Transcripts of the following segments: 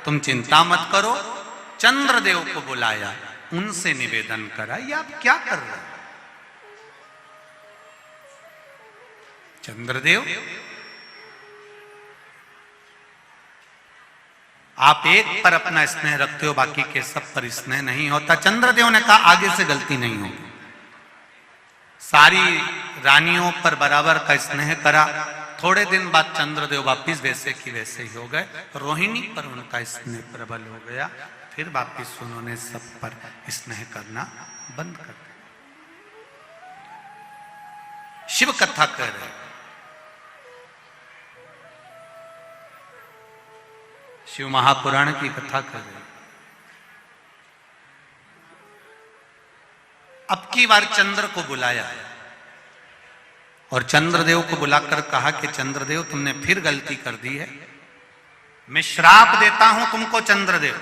तुम चिंता मत करो। चंद्रदेव को बुलाया, उनसे निवेदन करा, ये आप क्या कर रहे हो? चंद्रदेव, आप एक पर अपना स्नेह रखते हो, बाकी के सब पर स्नेह नहीं होता। चंद्रदेव ने कहा आगे से गलती नहीं होगी। सारी रानियों पर बराबर का स्नेह करा। थोड़े दिन बाद चंद्रदेव वापिस वैसे की वैसे ही हो गए। रोहिणी पर उनका स्नेह प्रबल हो गया। फिर वापिस उन्होंने सब पर स्नेह करना बंद कर दिया। शिव कथा कह रहे, शिव महापुराण की कथा कर रहे। अब की बार चंद्र को बुलाया और चंद्रदेव को बुलाकर कहा कि चंद्रदेव, तुमने फिर गलती कर दी है। मैं श्राप देता हूं तुमको चंद्रदेव,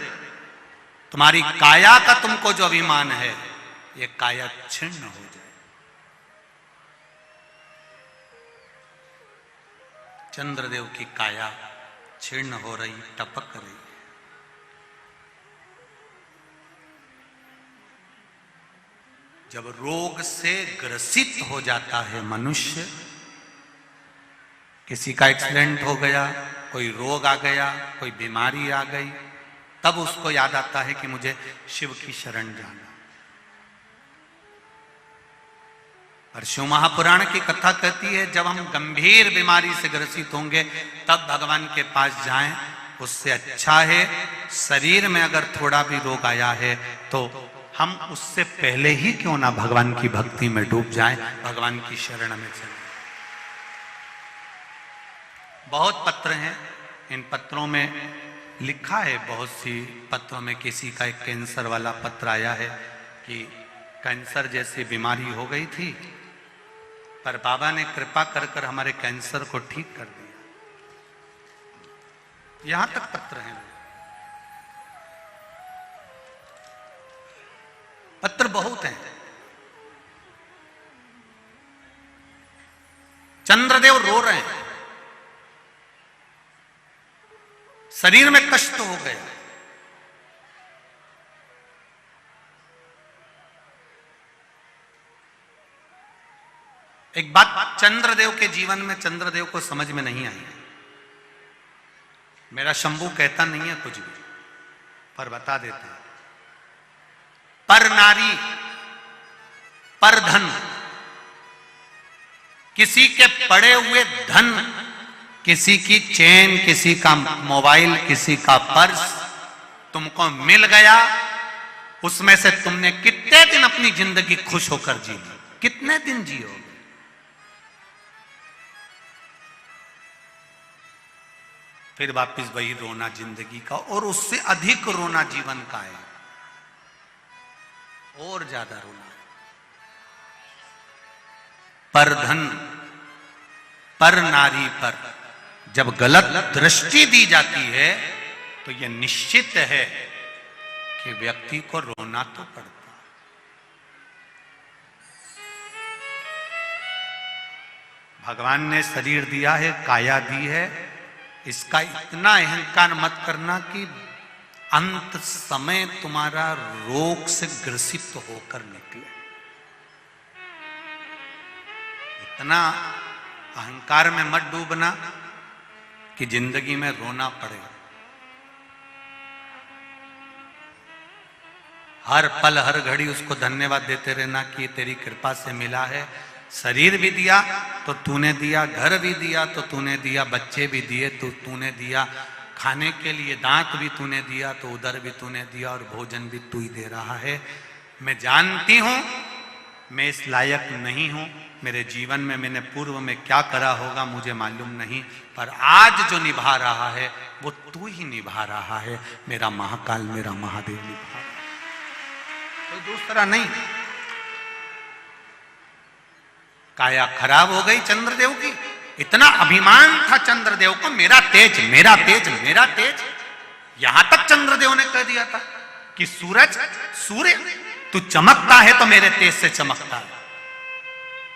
तुम्हारी काया का तुमको जो अभिमान है, ये काया छिन्न हो जाए। चंद्रदेव की काया छिन्न हो रही, टपक रही। जब रोग से ग्रसित हो जाता है मनुष्य, किसी का एक्सीडेंट हो गया, कोई रोग आ गया, कोई बीमारी आ गई, तब उसको याद आता है कि मुझे शिव की शरण जाना। और शिव महापुराण की कथा कहती है, जब हम गंभीर बीमारी से ग्रसित होंगे तब भगवान के पास जाएं। उससे अच्छा है शरीर में अगर थोड़ा भी रोग आया है तो हम उससे पहले ही क्यों ना भगवान की भक्ति में डूब जाएं, भगवान की शरण में चलें। बहुत पत्र हैं, इन पत्रों में लिखा है, बहुत सी पत्रों में किसी का एक कैंसर वाला पत्र आया है कि कैंसर जैसी बीमारी हो गई थी, पर बाबा ने कृपा कर कर हमारे कैंसर को ठीक कर दिया। यहां तक पत्र हैं, पत्र बहुत हैं। चंद्रदेव रो रहे हैं, शरीर में कष्ट हो गया। एक बात चंद्रदेव के जीवन में चंद्रदेव को समझ में नहीं आई। मेरा शंभू कहता नहीं है कुछ भी, पर बता देते हैं। पर नारी, पर धन, किसी के पड़े हुए धन, किसी की चेन, किसी का मोबाइल, किसी का पर्स तुमको मिल गया, उसमें से तुमने कितने दिन अपनी जिंदगी खुश होकर जी ली? कितने दिन जियो? फिर वापिस वही रोना जिंदगी का, और उससे अधिक रोना जीवन का है, और ज्यादा रोना है। पर धन, पर नारी पर जब गलत दृष्टि दी जाती है तो यह निश्चित है कि व्यक्ति को रोना तो पड़ता है। भगवान ने शरीर दिया है, काया दी है, इसका इतना अहंकार मत करना कि अंत समय तुम्हारा रोग से ग्रसित होकर निकले। इतना अहंकार में मत डूबना कि जिंदगी में रोना पड़े। हर पल हर घड़ी उसको धन्यवाद देते रहना कि तेरी कृपा से मिला है। शरीर भी दिया तो तूने दिया, घर भी दिया तो तूने दिया, बच्चे भी दिए तो तूने दिया, खाने के लिए दांत भी तूने दिया तो उधर भी तूने दिया, और भोजन भी तू ही दे रहा है। मैं जानती हूं मैं इस लायक नहीं हूं, मेरे जीवन में मैंने पूर्व में क्या करा होगा मुझे मालूम नहीं, पर आज जो निभा रहा है वो तू ही निभा रहा है। मेरा महाकाल, मेरा महादेव निभा रहा है, कोई दूसरा नहीं। काया खराब हो गई चंद्रदेव की। इतना अभिमान था चंद्रदेव को, मेरा तेज, मेरा तेज, मेरा तेज। यहां तक चंद्रदेव ने कह दिया था कि सूरज, सूर्य तू चमकता है तो मेरे तेज से चमकता है।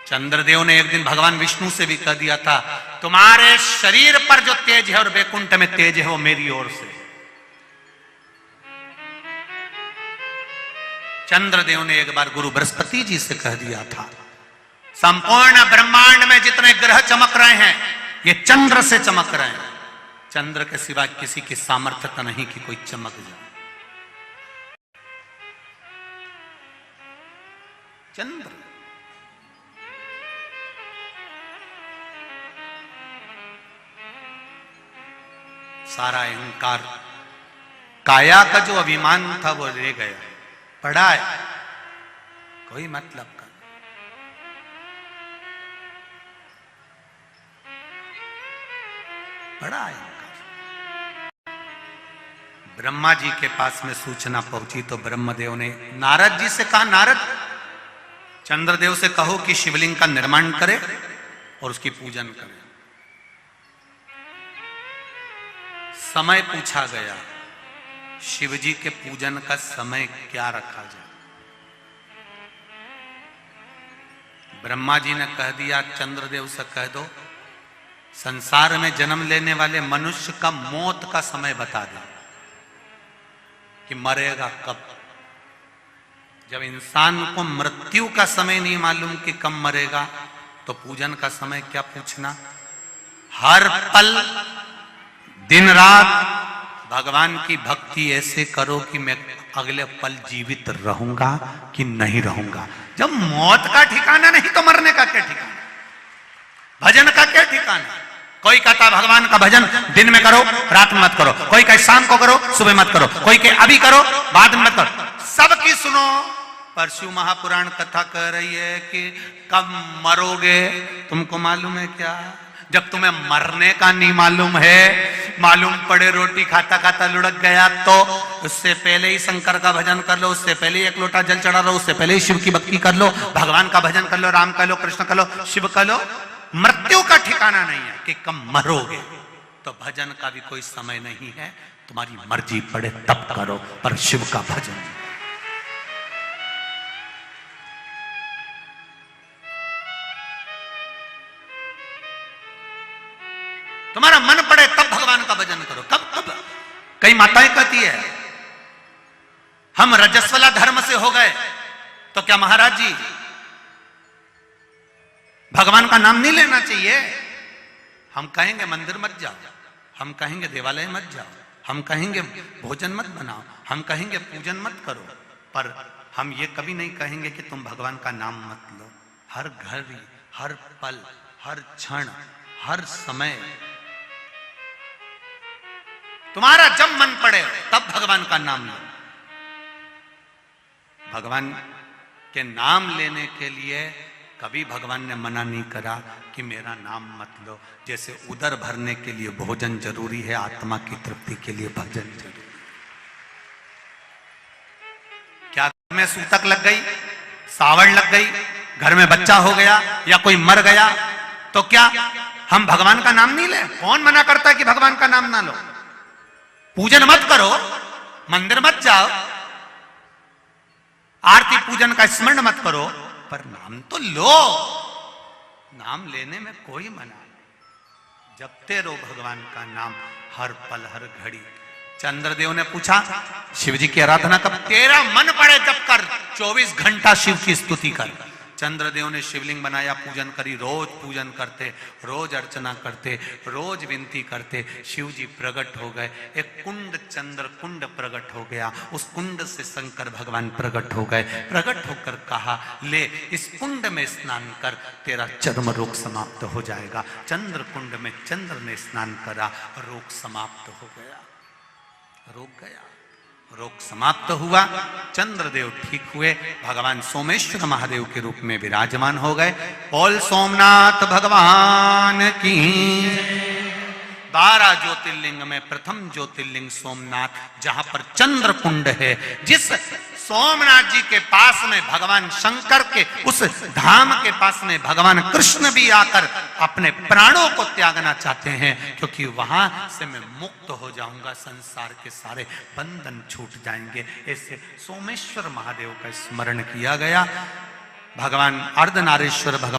चंद्रदेव ने एक दिन भगवान विष्णु से भी कह दिया था, तुम्हारे शरीर पर जो तेज है और वैकुंठ में तेज है वो मेरी ओर से। चंद्रदेव ने एक बार गुरु बृहस्पति जी से कह दिया था, संपूर्ण ब्रह्मांड में जितने ग्रह चमक रहे हैं ये चंद्र से चमक रहे हैं। चंद्र के सिवा किसी की सामर्थ्यता नहीं कि कोई चमक जाए। चंद्र सारा अहंकार, काया का जो अभिमान था वो ले गया, पड़ा है कोई मतलब का। पड़ा है ब्रह्मा जी के पास में सूचना पहुंची तो ब्रह्मदेव ने नारद जी से कहा, नारद चंद्रदेव से कहो कि शिवलिंग का निर्माण करे और उसकी पूजन करे। समय पूछा गया, शिवजी के पूजन का समय क्या रखा जाए। ब्रह्मा जी ने कह दिया, चंद्रदेव से कह दो संसार में जन्म लेने वाले मनुष्य का मौत का समय बता दे कि मरेगा कब। जब इंसान को मृत्यु का समय नहीं मालूम कि कब मरेगा तो पूजन का समय क्या पूछना। हर पल दिन रात भगवान की भक्ति ऐसे करो कि मैं अगले पल जीवित रहूंगा कि नहीं रहूंगा। जब मौत का ठिकाना नहीं तो मरने का क्या ठिकाना, भजन का क्या ठिकाना। कोई कहता भगवान का भजन दिन में करो रात में मत करो, कोई कहे शाम को करो सुबह मत करो, कोई कहे अभी करो बाद में मत करो। सबकी सुनो। पर शिव महापुराण कथा कह रही है कि कब मरोगे तुमको मालूम है क्या। जब तुम्हें मरने का नहीं मालूम है, मालूम पड़े रोटी खाता खाता लुढ़क गया तो उससे पहले ही शंकर का भजन कर लो, उससे पहले ही एक लोटा जल चढ़ा लो, उससे पहले ही शिव की भक्ति कर लो, भगवान का भजन कर लो, राम कर लो, कृष्ण कर लो, शिव कर लो। मृत्यु का ठिकाना नहीं है कि कब मरोगे। तो भजन का भी कोई समय नहीं है, तुम्हारी मर्जी पड़े तब करो, पर शिव का भजन। तुम्हारा मन पड़े तब भगवान का भजन करो। कब कब कई माताएं कहती है हम रजस्वला धर्म से हो गए तो क्या महाराज जी भगवान का नाम नहीं लेना चाहिए। हम कहेंगे मंदिर मत जाओ, हम कहेंगे देवालय मत जाओ, हम कहेंगे भोजन मत बनाओ, हम कहेंगे पूजन मत करो, पर हम ये कभी नहीं कहेंगे कि तुम भगवान का नाम मत लो। हर घड़ी, हर पल, हर क्षण, हर समय तुम्हारा जब मन पड़े तब भगवान का नाम लो। भगवान के नाम लेने के लिए कभी भगवान ने मना नहीं करा कि मेरा नाम मत लो। जैसे उदर भरने के लिए भोजन जरूरी है, आत्मा की तृप्ति के लिए भजन जरूरी। क्या घर में सूतक लग गई, सावड़ लग गई, घर में बच्चा हो गया या कोई मर गया तो क्या हम भगवान का नाम नहीं ले? कौन मना करता है कि भगवान का नाम ना लो। पूजन मत करो, मंदिर मत जाओ, आरती पूजन का स्मरण मत करो, पर नाम तो लो। नाम लेने में कोई मना नहीं। जपते रहो भगवान का नाम हर पल हर घड़ी। चंद्रदेव ने पूछा शिव जी की आराधना कब? तेरा मन पड़े जब कर, 24 घंटा शिव की स्तुति कर। चंद्रदेव ने शिवलिंग बनाया, पूजन करी, रोज पूजन करते, रोज अर्चना करते, रोज विनती करते। शिव जी प्रकट हो गए। एक कुंड, चंद्र कुंड प्रकट हो गया। उस कुंड से शंकर भगवान प्रकट हो गए। प्रकट होकर कहा ले इस कुंड में स्नान कर, तेरा चर्म रोग समाप्त हो जाएगा। चंद्र कुंड में चंद्र ने स्नान करा, रोग समाप्त हो गया। रोग गया, रोग समाप्त हुआ, चंद्रदेव ठीक हुए, भगवान सोमेश्वर महादेव के रूप में विराजमान हो गए। बोल सोमनाथ भगवान की। 12 ज्योतिर्लिंग में प्रथम ज्योतिर्लिंग सोमनाथ, जहां पर चंद्र कुंड है। जिस सोमनाथ जी के पास में भगवान शंकर के उस धाम के पास में भगवान कृष्ण भी आकर अपने प्राणों को त्यागना चाहते हैं, क्योंकि वहां से मैं मुक्त हो जाऊंगा, संसार के सारे बंधन छूट जाएंगे। ऐसे सोमेश्वर महादेव का स्मरण किया गया। भगवान अर्धनारीश्वर भगवान